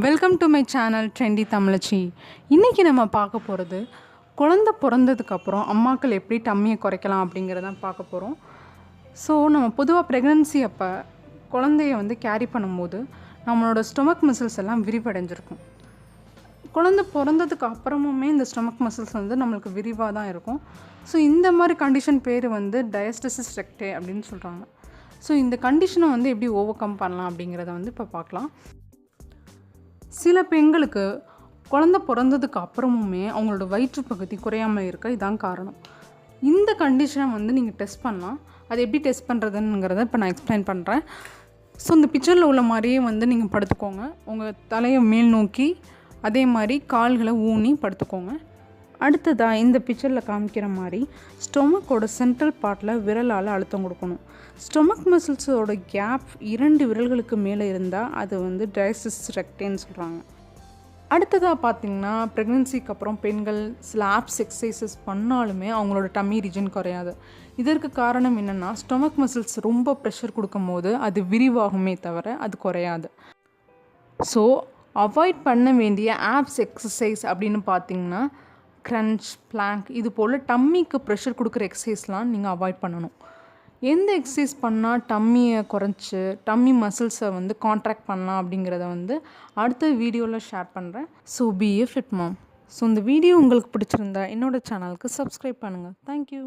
Welcome to my channel trendy Tamizhachi. இன்றைக்கி நம்ம பார்க்க போகிறது குழந்தை பிறந்ததுக்கப்புறம் அம்மாக்கள் எப்படி டம்மியை குறைக்கலாம் அப்படிங்கிறதான் பார்க்க போகிறோம். ஸோ நம்ம பொதுவாக ப்ரெக்னன்சி அப்போ குழந்தைய கேரி பண்ணும்போது நம்மளோட ஸ்டொமக் மசில்ஸ் எல்லாம் விரிவடைஞ்சிருக்கும். குழந்தை பிறந்ததுக்கு அப்புறமுமே இந்த ஸ்டொமக் மசில்ஸ் நம்மளுக்கு விரிவாக தான் இருக்கும். ஸோ இந்த மாதிரி கண்டிஷன் பேர் டயஸ்டசிஸ் ரெக்டே அப்படின்னு சொல்கிறாங்க. ஸோ இந்த கண்டிஷனை எப்படி ஓவர் கம் பண்ணலாம் அப்படிங்கிறத இப்போ பார்க்கலாம். சில பெண்களுக்கு குழந்தை பிறந்ததுக்கு அப்புறமுமே அவங்களோட வயிற்று பகுதி குறையாமல் இருக்க இதான் காரணம். இந்த கண்டிஷனை நீங்கள் டெஸ்ட் பண்ணலாம். அது எப்படி டெஸ்ட் பண்ணுறதுங்கிறத இப்போ நான் எக்ஸ்பிளைன் பண்ணுறேன். ஸோ இந்த பிக்சரில் உள்ள மாதிரியே நீங்கள் படுத்துக்கோங்க. உங்கள் தலையை மேல் நோக்கி அதே மாதிரி கால்களை ஊனி படுத்துக்கோங்க. அடுத்ததாக இந்த பிக்சரில் காமிக்கிற மாதிரி ஸ்டொமக்கோட சென்ட்ரல் பார்ட்டில் விரலால் அழுத்தம் கொடுக்கணும். ஸ்டொமக் மசில்ஸோட கேப் 2 விரல்களுக்கு மேலே இருந்தால் அது டயஸ்டசிஸ் ரெக்டேன்னு சொல்கிறாங்க. அடுத்ததாக பார்த்திங்கன்னா ப்ரெக்னென்சிக்கு அப்புறம் பெண்கள் சில ஆப்ஸ் எக்ஸசைசஸ் பண்ணாலுமே அவங்களோட டம்மி ரீஜன் குறையாது. இதற்கு காரணம் என்னென்னா ஸ்டொமக் மசில்ஸ் ரொம்ப ப்ரெஷர் கொடுக்கும் போது அது விரிவாகுமே தவிர அது குறையாது. ஸோ அவாய்ட் பண்ண வேண்டிய ஆப்ஸ் எக்ஸசைஸ் அப்படின்னு பார்த்திங்கன்னா க்ரன்ச், பிளாங்க் இது போல் டம்மிக்கு ப்ரெஷர் கொடுக்குற எக்ஸசைஸ்லாம் நீங்கள் அவாய்ட் பண்ணணும். எந்த எக்ஸசைஸ் பண்ணால் டம்மியை குறைச்சி டம்மி மசில்ஸை கான்ட்ராக்ட் பண்ணலாம் அப்படிங்கிறத அடுத்த வீடியோவில் ஷேர் பண்ணுறேன். So B A fit mom. So இந்த வீடியோ உங்களுக்கு பிடிச்சிருந்தா என்னோடய சேனலுக்கு சப்ஸ்கிரைப் பண்ணுங்கள். தேங்க்யூ.